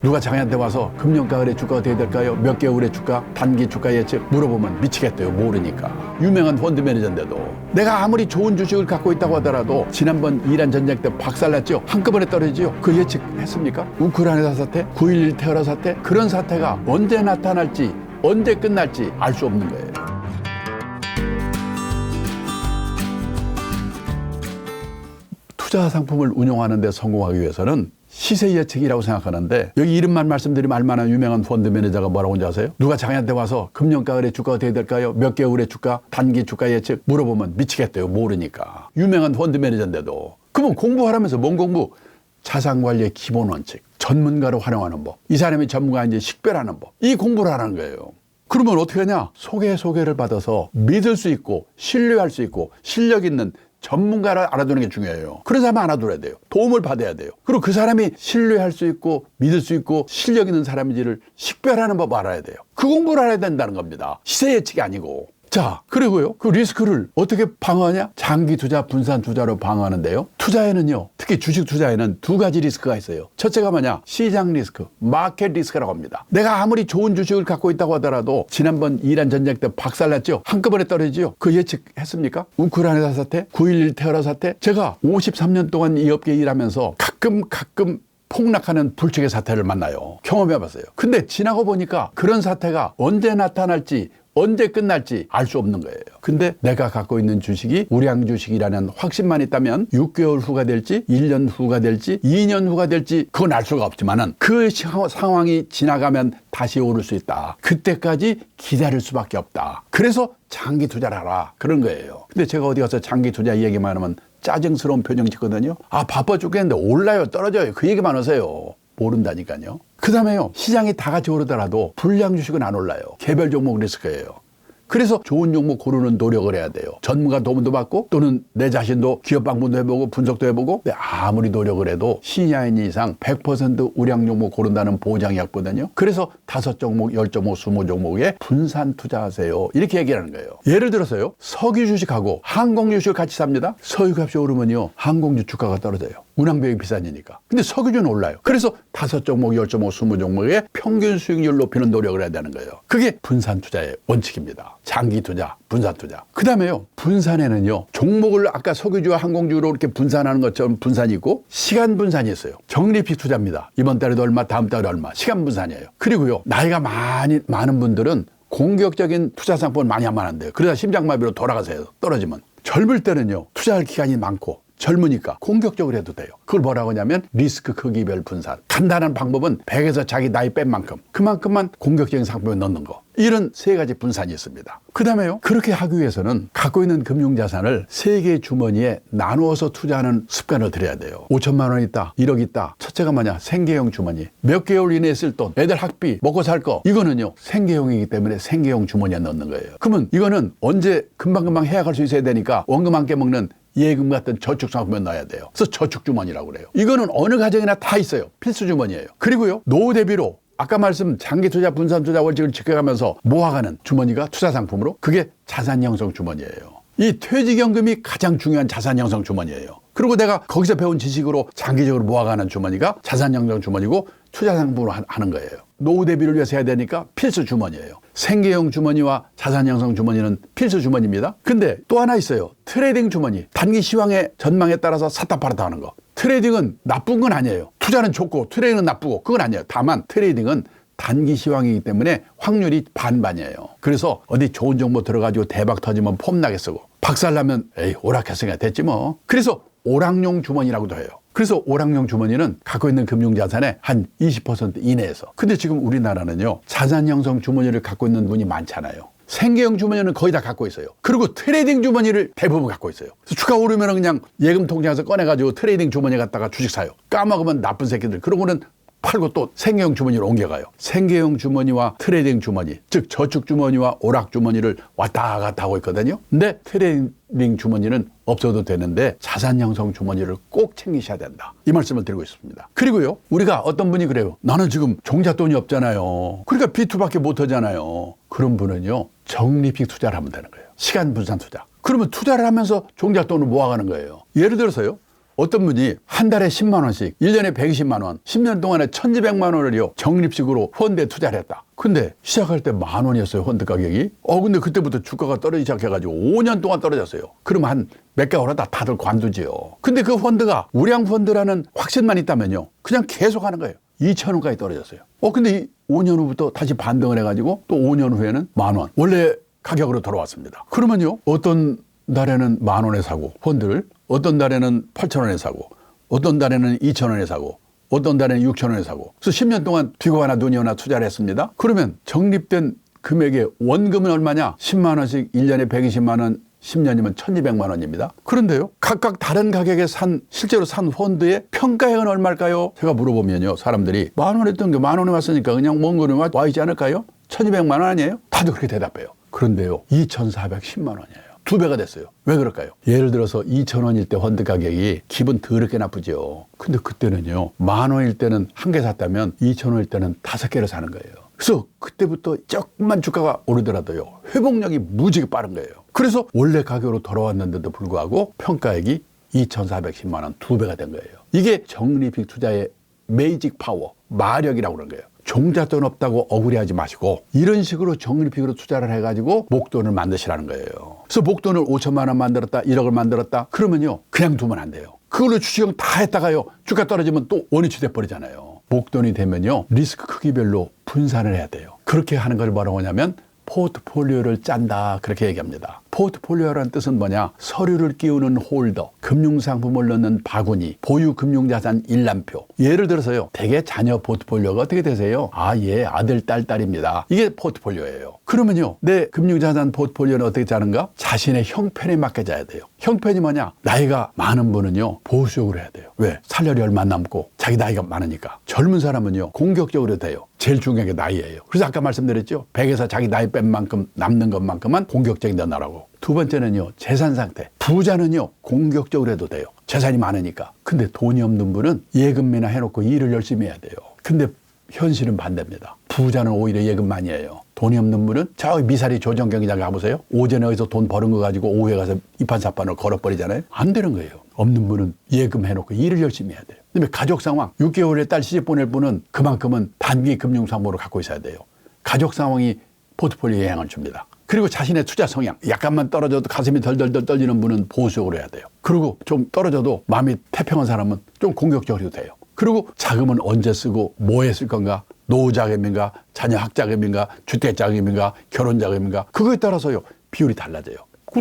누가 자기한테 와서 금년가 을의 주가가 어떻게 될까요? 몇 개월의 주가, 단기 주가 예측 물어보면 미치겠대요. 모르니까. 유명한 펀드 매니저인데도 내가 아무리 좋은 주식을 갖고 있다고 하더라도 지난번 이란 전쟁 때 박살났죠? 한꺼번에 떨어지죠? 그 예측했습니까? 우크라이나 사태, 9.11 테러 사태, 그런 사태가 언제 나타날지 언제 끝날지 알 수 없는 거예요. 투자 상품을 운용하는 데 성공하기 위해서는 시세 예측이라고 생각하는데, 여기 이름만 말씀드리면 알만한 유명한 펀드 매니저가 뭐라고 하는지 아세요? 누가 자기한테 와서 금년가 을의 주가가 어떻게 될까요? 몇 개월의 주가, 단기 주가 예측 물어보면 미치겠대요. 모르니까. 유명한 펀드 매니저인데도. 그러면 공부하라면서 뭔 공부? 자산관리의 기본 원칙, 전문가를 활용하는 법, 이 사람이 전문가인지 식별하는 법, 이 공부를 하라는 거예요. 그러면 어떻게 하냐? 소개를 받아서 믿을 수 있고 신뢰할 수 있고 실력 있는 전문가를 알아두는 게 중요해요. 그런 사람 알아둬야 돼요. 도움을 받아야 돼요. 그리고 그 사람이 신뢰할 수 있고 믿을 수 있고 실력 있는 사람인지를 식별하는 법 알아야 돼요. 그 공부를 알아야 된다는 겁니다. 시세 예측이 아니고. 자, 그리고요, 그 리스크를 어떻게 방어하냐? 장기 투자, 분산 투자로 방어하는데요. 투자에는요, 특히 주식 투자에는 두 가지 리스크가 있어요. 첫째가 뭐냐? 시장 리스크, 마켓 리스크라고 합니다. 내가 아무리 좋은 주식을 갖고 있다고 하더라도 지난번 이란 전쟁 때 박살났죠? 한꺼번에 떨어지죠? 그 예측했습니까? 우크라이나 사태, 9.11 테러 사태. 제가 53년 동안 이 업계에 일하면서 가끔 폭락하는 불측의 사태를 만나요. 경험해봤어요. 근데 지나고 보니까 그런 사태가 언제 나타날지 언제 끝날지 알 수 없는 거예요. 근데 내가 갖고 있는 주식이 우량 주식이라는 확신만 있다면 6개월 후가 될지 1년 후가 될지 2년 후가 될지 그건 알 수가 없지만은 그 상황이 지나가면 다시 오를 수 있다. 그때까지 기다릴 수밖에 없다. 그래서 장기 투자를 하라. 그런 거예요. 근데 제가 어디 가서 장기 투자 얘기만 하면 짜증스러운 표정 짓거든요. 아, 바빠 죽겠는데 올라요 떨어져요 그 얘기만 하세요. 모른다니까요. 그 다음에요, 시장이 다 같이 오르더라도 불량 주식은 안 올라요. 개별 종목 리스크예요. 그래서 좋은 종목 고르는 노력을 해야 돼요. 전문가 도움도 받고 또는 내 자신도 기업 방문도 해보고 분석도 해보고. 근데 아무리 노력을 해도 시니아인 이상 100% 우량 종목 고른다는 보장이 없거든요. 그래서 5종목, 10종목, 20종목에 분산 투자하세요. 이렇게 얘기하는 거예요. 예를 들어서요, 석유 주식하고 항공 주식을 같이 삽니다. 석유값이 오르면요, 항공주 주가가 떨어져요. 운항비용이 비싸지니까. 근데 석유주는 올라요. 그래서 5종목, 10종목, 20종목에 평균 수익률 높이는 노력을 해야 되는 거예요. 그게 분산 투자의 원칙입니다. 장기 투자, 분산 투자. 그 다음에요, 분산에는요, 종목을 아까 석유주와 항공주로 이렇게 분산하는 것처럼 분산이 있고 시간 분산이 있어요. 적립식 투자입니다. 이번 달에도 얼마, 다음 달에 얼마. 시간 분산이에요. 그리고요, 나이가 많은 분들은 공격적인 투자 상품을 많이 하면 안 돼요. 그러다 심장마비로 돌아가세요. 떨어지면. 젊을 때는요, 투자할 기간이 많고 젊으니까 공격적으로 해도 돼요. 그걸 뭐라고 하냐면 리스크 크기별 분산. 간단한 방법은 100에서 자기 나이 뺀 만큼 그만큼만 공격적인 상품에 넣는 거. 이런 세 가지 분산이 있습니다. 그 다음에요, 그렇게 하기 위해서는 갖고 있는 금융자산을 3개의 주머니에 나누어서 투자하는 습관을 들여야 돼요. 5천만 원 있다, 1억 있다. 첫째가 뭐냐? 생계형 주머니. 몇 개월 이내에 쓸 돈, 애들 학비, 먹고 살 거. 이거는요, 생계형이기 때문에 생계형 주머니에 넣는 거예요. 그러면 이거는 언제 금방금방 해약할 수 있어야 되니까 원금 함께 먹는 예금 같은 저축 상품에 넣어야 돼요. 그래서 저축 주머니라고 그래요. 이거는 어느 가정이나 다 있어요. 필수 주머니예요. 그리고요, 노후 대비로 아까 말씀 장기 투자, 분산 투자 원칙을 지켜가면서 모아가는 주머니가 투자 상품으로, 그게 자산 형성 주머니예요. 이 퇴직연금이 가장 중요한 자산 형성 주머니예요. 그리고 내가 거기서 배운 지식으로 장기적으로 모아가는 주머니가 자산 형성 주머니고 투자 상품으로 하는 거예요. 노후 대비를 위해서 해야 되니까 필수 주머니예요. 생계형 주머니와 자산 형성 주머니는 필수 주머니입니다. 근데 또 하나 있어요. 트레이딩 주머니. 단기 시황의 전망에 따라서 샀다 팔았다 하는 거. 트레이딩은 나쁜 건 아니에요. 투자는 좋고 트레이딩은 나쁘고 그건 아니에요. 다만 트레이딩은 단기 시황이기 때문에 확률이 반반이에요. 그래서 어디 좋은 정보 들어가지고 대박 터지면 폼나게 쓰고 박살나면 에이 오락했으니까 됐지 뭐. 그래서 오락용 주머니라고도 해요. 그래서 오락용 주머니는 갖고 있는 금융자산의 한 20% 이내에서. 근데 지금 우리나라는요, 자산 형성 주머니를 갖고 있는 분이 많잖아요. 생계형 주머니는 거의 다 갖고 있어요. 그리고 트레이딩 주머니를 대부분 갖고 있어요. 그래서 주가 오르면 그냥 예금 통장에서 꺼내가지고 트레이딩 주머니 갖다가 주식 사요. 까먹으면 나쁜 새끼들. 그러고는 팔고 또 생계형 주머니로 옮겨가요. 생계형 주머니와 트레이딩 주머니, 즉 저축 주머니와 오락 주머니를 왔다 갔다 하고 있거든요. 근데 트레이딩 주머니는 없어도 되는데 자산 형성 주머니를 꼭 챙기셔야 된다. 이 말씀을 드리고 있습니다. 그리고요, 우리가 어떤 분이 그래요. 나는 지금 종잣돈이 없잖아요. 그러니까 B2밖에 못 하잖아요. 그런 분은요, 적립식 투자를 하면 되는 거예요. 시간 분산 투자. 그러면 투자를 하면서 종잣돈을 모아가는 거예요. 예를 들어서요, 어떤 분이 한 달에 10만 원씩 1년에 120만 원 10년 동안에 1200만 원을요 적립식으로 펀드에 투자를 했다. 근데 시작할 때 10,000원이었어요 펀드 가격이. 근데 그때부터 주가가 떨어지기 시작해가지고 5년 동안 떨어졌어요. 그러면 한 몇 개월 하다 다들 관두지요. 근데 그 펀드가 우량 펀드라는 확신만 있다면요 그냥 계속 하는 거예요. 2,000원까지 떨어졌어요. 근데 5년 후부터 다시 반등을 해가지고 또 5년 후에는 10,000원 원래 가격으로 돌아왔습니다. 그러면요 어떤 달에는 10,000원에 사고 펀드를, 어떤 달에는 8,000원에 사고, 어떤 달에는 2,000원에 사고, 어떤 달에는 6,000원에 사고. 그래서 10년 동안 뒤고 하나 눈이 오나 투자를 했습니다. 그러면 적립된 금액의 원금은 얼마냐? 10만 원씩 1년에 120만 원, 10년이면 1,200만 원입니다. 그런데요 각각 다른 가격에 실제로 산 펀드의 평가액은 얼마일까요? 제가 물어보면요 사람들이 10,000원 했던 게 10,000원에 왔으니까 그냥 먼 거는 와 있지 않을까요? 1,200만 원 아니에요? 다들 그렇게 대답해요. 그런데요 2,410만 원이에요. 2배가 됐어요. 왜 그럴까요? 예를 들어서 2,000원일 때 펀드 가격이 기분 더럽게 나쁘죠. 근데 그때는요 10,000원일 때는 한 개 샀다면 2,000원일 때는 5개를 사는 거예요. 그래서 그때부터 조금만 주가가 오르더라도요 회복력이 무지개 빠른 거예요. 그래서 원래 가격으로 돌아왔는데도 불구하고 평가액이 2,410만 원 2배가 된 거예요. 이게 적립식 투자의 매직 파워, 마력이라고 그런 거예요. 종잣돈 없다고 억울해하지 마시고 이런 식으로 적립식으로 투자를 해가지고 목돈을 만드시라는 거예요. 그래서 목돈을 5천만 원 만들었다 1억을 만들었다 그러면요 그냥 두면 안 돼요. 그걸로 주식형 다 했다가요 주가 떨어지면 또 원위치 돼버리잖아요. 목돈이 되면요 리스크 크기별로 분산을 해야 돼요. 그렇게 하는 걸 뭐라고 하냐면 포트폴리오를 짠다 그렇게 얘기합니다. 포트폴리오라는 뜻은 뭐냐? 서류를 끼우는 홀더, 금융상품을 넣는 바구니, 보유 금융자산 일람표. 예를 들어서요 대개 자녀 포트폴리오가 어떻게 되세요? 예 아들 딸입니다. 이게 포트폴리오예요. 그러면요 내 금융자산 포트폴리오는 어떻게 짜는가? 자신의 형편에 맞게 짜야 돼요. 형편이 뭐냐? 나이가 많은 분은요 보수적으로 해야 돼요. 왜? 살열이 얼마 안 남고 자기 나이가 많으니까. 젊은 사람은요 공격적으로 돼요. 제일 중요한 게 나이예요. 그래서 아까 말씀드렸죠 100에서 자기 나이 뺀 만큼 남는 것만큼만 공격적인 데 나라고. 두 번째는요 재산 상태. 부자는요 공격적으로 해도 돼요. 재산이 많으니까. 근데 돈이 없는 분은 예금이나 해놓고 일을 열심히 해야 돼요. 근데 현실은 반대입니다. 부자는 오히려 예금 많이 해요. 돈이 없는 분은 저기 미사리 조정 경기장 가보세요. 오전에 어디서 돈 버는 거 가지고 오후에 가서 이판사판을 걸어버리잖아요. 안 되는 거예요. 없는 분은 예금 해놓고 일을 열심히 해야 돼요. 그다음에 가족 상황 6개월에 딸 시집 보낼 분은 그만큼은 단기 금융상품으로 갖고 있어야 돼요. 가족 상황이 포트폴리오에 영향을 줍니다. 그리고 자신의 투자 성향 약간만 떨어져도 가슴이 덜덜덜 떨리는 분은 보수적으로 해야 돼요. 그리고 좀 떨어져도 마음이 태평한 사람은 좀 공격적으로 해도 돼요. 그리고 자금은 언제 쓰고 뭐에 쓸 건가? 노후자금인가 자녀 학자금인가 주택자금인가 결혼자금인가 그거에 따라서요 비율이 달라져요.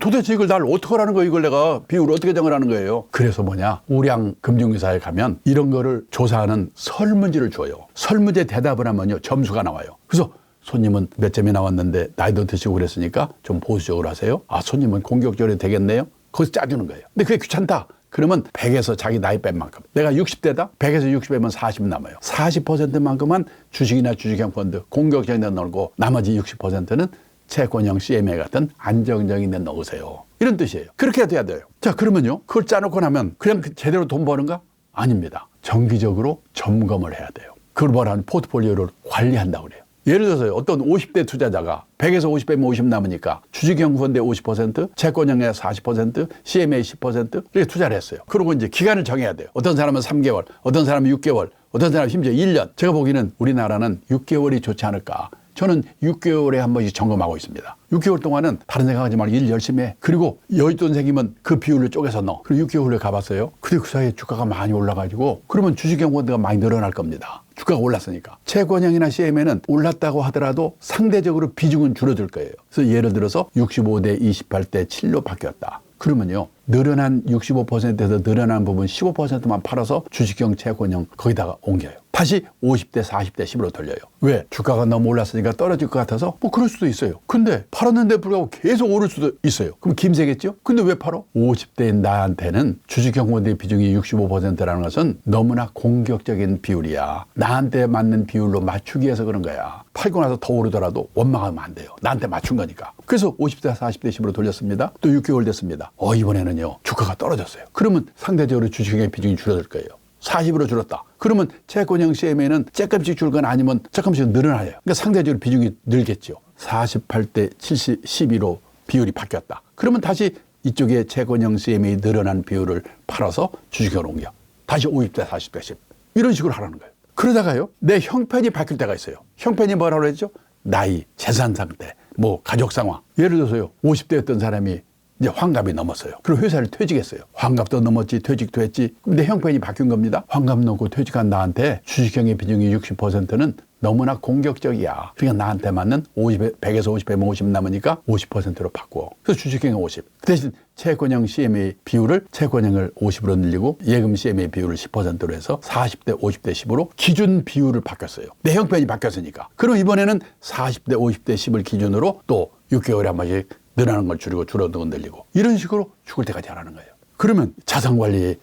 도대체 이걸 날 어떻게 하라는 거예요? 이걸 내가 비율을 어떻게 정하라는 거예요? 그래서 뭐냐 우량 금융회사에 가면 이런 거를 조사하는 설문지를 줘요. 설문지에 대답을 하면요 점수가 나와요. 그래서 손님은 몇 점이 나왔는데 나이도 드시고 그랬으니까 좀 보수적으로 하세요. 손님은 공격적으로 되겠네요. 거기서 짜주는 거예요. 근데 그게 귀찮다. 그러면 100에서 자기 나이 뺀 만큼. 내가 60대다? 100에서 60 빼면 40 남아요. 40%만큼만 주식이나 주식형 펀드 공격적인 데 넣고 나머지 60%는 채권형 CMA 같은 안정적인 데 넣으세요. 이런 뜻이에요. 그렇게 해야 돼요. 자 그러면요 그걸 짜놓고 나면 그냥 제대로 돈 버는가? 아닙니다. 정기적으로 점검을 해야 돼요. 그걸 뭐라는 포트폴리오를 관리한다고 그래요. 예를 들어서 어떤 50대 투자자가 100에서 50 빼면 50 남으니까 주식형 펀드에 50%, 채권형에 40%, CMA 10% 이렇게 투자를 했어요. 그리고 이제 기간을 정해야 돼요. 어떤 사람은 3개월, 어떤 사람은 6개월, 어떤 사람은 심지어 1년. 제가 보기에는 우리나라는 6개월이 좋지 않을까. 저는 6개월에 한 번씩 점검하고 있습니다. 6개월 동안은 다른 생각하지 말고 일 열심히 해. 그리고 여윳돈 생기면 그 비율을 쪼개서 넣어. 그리고 6개월 후에 가봤어요. 근데 그 사이에 주가가 많이 올라가지고 그러면 주식형 펀드가 많이 늘어날 겁니다. 주가가 올랐으니까. 채권형이나 CM에는 올랐다고 하더라도 상대적으로 비중은 줄어들 거예요. 그래서 예를 들어서 65대 28대 7로 바뀌었다. 그러면요 늘어난 65%에서 늘어난 부분 15%만 팔아서 주식형 채권형 거기다가 옮겨요. 다시 50대 40대 10으로 돌려요. 왜? 주가가 너무 올랐으니까 떨어질 것 같아서 뭐 그럴 수도 있어요. 근데 팔았는데 불구하고 계속 오를 수도 있어요. 그럼 김새겠죠? 근데 왜 팔어? 50대인 나한테는 주식형 펀드의 비중이 65%라는 것은 너무나 공격적인 비율이야. 나한테 맞는 비율로 맞추기 위해서 그런 거야. 팔고 나서 더 오르더라도 원망하면 안 돼요. 나한테 맞춘 거니까. 그래서 50대 40대 10으로 돌렸습니다. 또 6개월 됐습니다. 이번에는요 주가가 떨어졌어요. 그러면 상대적으로 주식형의 비중이 줄어들 거예요. 40으로 줄었다. 그러면 채권형 CMA는 조금씩 줄거나 아니면 조금씩 늘어나요. 그러니까 상대적으로 비중이 늘겠죠. 48대 12로 비율이 바뀌었다. 그러면 다시 이쪽에 채권형 CM이 늘어난 비율을 팔아서 주식을 옮겨. 다시 50대 40대 10. 이런 식으로 하라는 거예요. 그러다가요, 내 형편이 바뀔 때가 있어요. 형편이 뭐라고 했죠? 나이, 재산 상태, 뭐 가족 상황. 예를 들어서요, 50대였던 사람이 이제 환갑이 넘었어요. 그리고 회사를 퇴직했어요. 환갑도 넘었지, 퇴직도 했지. 그럼 내 형편이 바뀐 겁니다. 환갑 넘고 퇴직한 나한테 주식형의 비중이 60%는 너무나 공격적이야. 그러니까 나한테 맞는 100에서 50에 50 남으니까 50%로 바꾸어. 그래서 주식형이 50. 그 대신 채권형 CMA 비율을 채권형을 50으로 늘리고 예금 CMA 비율을 10%로 해서 40대 50대 10으로 기준 비율을 바뀌었어요. 내 형편이 바뀌었으니까. 그럼 이번에는 40대 50대 10을 기준으로 또 6개월에 한 번씩 늘어나는 걸 줄이고 줄어드는 건 늘리고 이런 식으로 죽을 때까지 하라는 거예요. 그러면 자산 관리를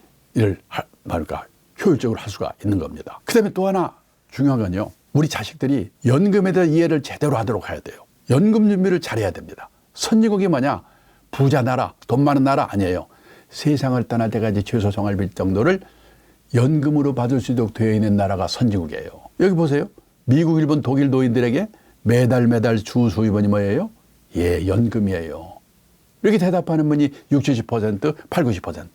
효율적으로 할 수가 있는 겁니다. 그다음에 또 하나 중요한 건요. 우리 자식들이 연금에 대한 이해를 제대로 하도록 해야 돼요. 연금 준비를 잘해야 됩니다. 선진국이 뭐냐? 부자 나라, 돈 많은 나라 아니에요. 세상을 떠날 때까지 최소 생활비 정도를 연금으로 받을 수 있도록 되어 있는 나라가 선진국이에요. 여기 보세요. 미국, 일본, 독일 노인들에게 매달 주 수입원이 뭐예요? 예, 연금이에요. 이렇게 대답하는 분이 60, 70%, 80, 90%.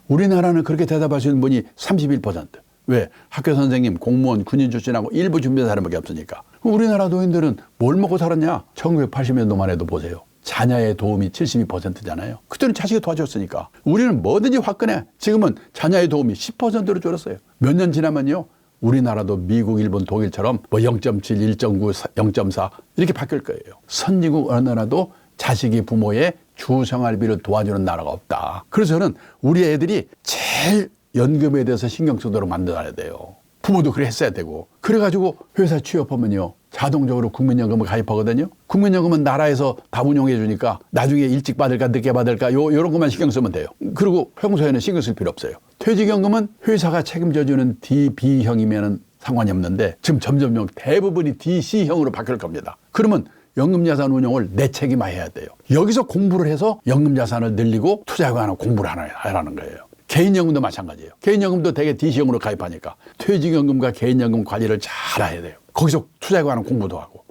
우리나라는 그렇게 대답할 수 있는 분이 31%. 왜? 학교 선생님, 공무원, 군인 출신하고 일부 준비된 사람밖에 없으니까. 우리나라 노인들은 뭘 먹고 살았냐? 1980년도만 해도 보세요. 자녀의 도움이 72%잖아요. 그때는 자식이 도와줬으니까. 우리는 뭐든지 화끈해. 지금은 자녀의 도움이 10%로 줄었어요. 몇 년 지나면요. 우리나라도 미국, 일본, 독일처럼 뭐 0.7, 1.9, 0.4 이렇게 바뀔 거예요. 선진국 어느 나라도 자식이 부모의 주 생활비를 도와주는 나라가 없다. 그래서 저는 우리 애들이 제일 연금에 대해서 신경 쓰도록 만들어야 돼요. 부모도 그래 했어야 되고. 그래가지고 회사 취업하면요. 자동적으로 국민연금을 가입하거든요. 국민연금은 나라에서 다 운용해 주니까 나중에 일찍 받을까 늦게 받을까 요런 것만 신경 쓰면 돼요. 그리고 평소에는 신경 쓸 필요 없어요. 퇴직연금은 회사가 책임져 주는 D, B형이면 상관이 없는데 지금 점점 대부분이 D, C형으로 바뀔 겁니다. 그러면 연금자산 운용을 내 책임화 해야 돼요. 여기서 공부를 해서 연금자산을 늘리고 투자하고 하는 공부를 하라는 거예요. 개인연금도 마찬가지예요. 개인연금도 대개 DC형으로 가입하니까 퇴직연금과 개인연금 관리를 잘 해야 돼요. 거기서 투자하고 하는 공부도 하고.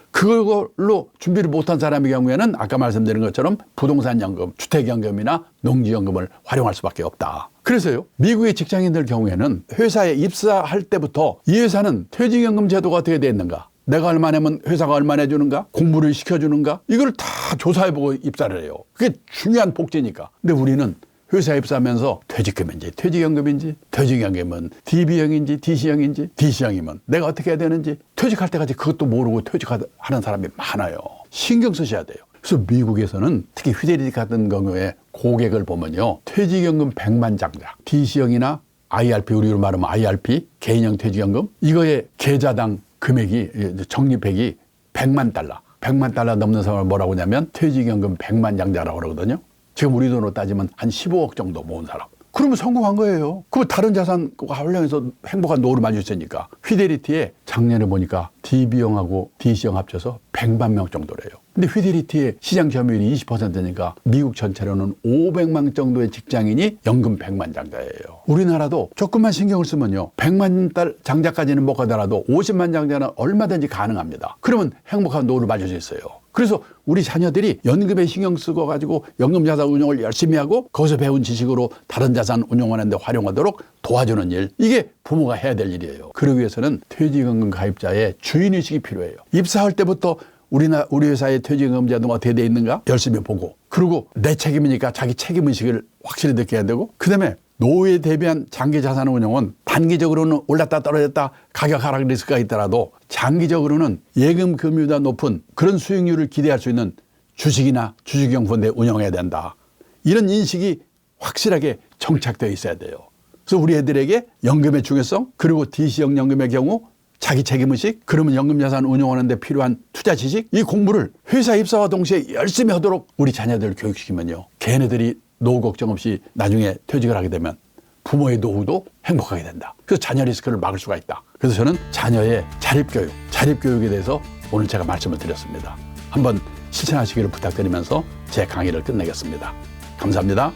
그걸로 준비를 못한 사람의 경우에는 아까 말씀드린 것처럼 부동산연금, 주택연금이나 농지연금을 활용할 수밖에 없다. 그래서요, 미국의 직장인들 경우에는 회사에 입사할 때부터 이 회사는 퇴직연금 제도가 어떻게 되어 있는가? 내가 얼마 내면 회사가 얼마 내주는가? 공부를 시켜주는가? 이걸 다 조사해보고 입사를 해요. 그게 중요한 복지니까. 근데 우리는 회사에 입사하면서 퇴직금인지 퇴직연금인지 퇴직연금은 DB형인지 DC형인지 DC형이면 내가 어떻게 해야 되는지 퇴직할 때까지 그것도 모르고 퇴직하는 사람이 많아요. 신경 쓰셔야 돼요. 그래서 미국에서는 특히 휘데리티 같은 경우에 고객을 보면요. 퇴직연금 100만 장자 DC형이나 IRP 우리로 말하면 IRP 개인형 퇴직연금 이거의 계좌당 금액이 적립액이 100만 달러 100만 달러 넘는 사람을 뭐라고 하냐면 퇴직연금 100만 장자라고 그러거든요. 지금 우리 돈으로 따지면 한 15억 정도 모은 사람. 그러면 성공한 거예요. 그럼 다른 자산과 활용해서 행복한 노후를 맞을 수 있으니까. 휘데리티에 작년에 보니까 DB형하고 DC형 합쳐서 100만 명 정도래요. 근데 휘데리티의 시장 점유율이 20%니까 미국 전체로는 500만 정도의 직장인이 연금 100만 장자예요. 우리나라도 조금만 신경을 쓰면요. 100만 달 장자까지는 못 가더라도 50만 장자는 얼마든지 가능합니다. 그러면 행복한 노후를 맞을 수 있어요. 그래서 우리 자녀들이 연금에 신경 쓰고 가지고 연금 자산 운용을 열심히 하고 거기서 배운 지식으로 다른 자산 운용하는 데 활용하도록 도와주는 일. 이게 부모가 해야 될 일이에요. 그러기 위해서는 퇴직연금 가입자의 주인의식이 필요해요. 입사할 때부터 우리 회사의 퇴직연금 제도가 어떻게 되어 있는가 열심히 보고 그리고 내 책임이니까 자기 책임의식을 확실히 느껴야 되고 그다음에 노후에 대비한 장기 자산 운용은 단기적으로는 올랐다 떨어졌다 가격 하락 리스크가 있더라도 장기적으로는 예금 금리보다 높은 그런 수익률을 기대할 수 있는 주식이나 주식형 펀드에 운영해야 된다. 이런 인식이 확실하게 정착되어 있어야 돼요. 그래서 우리 애들에게 연금의 중요성 그리고 DC형 연금의 경우 자기 책임의식 그러면 연금자산 운용하는 데 필요한 투자 지식 이 공부를 회사 입사와 동시에 열심히 하도록 우리 자녀들을 교육시키면요. 걔네들이 노후 걱정 없이 나중에 퇴직을 하게 되면 부모의 노후도 행복하게 된다. 그래서 자녀 리스크를 막을 수가 있다. 그래서 저는 자녀의 자립교육에 대해서 오늘 제가 말씀을 드렸습니다. 한번 실천하시기를 부탁드리면서 제 강의를 끝내겠습니다. 감사합니다.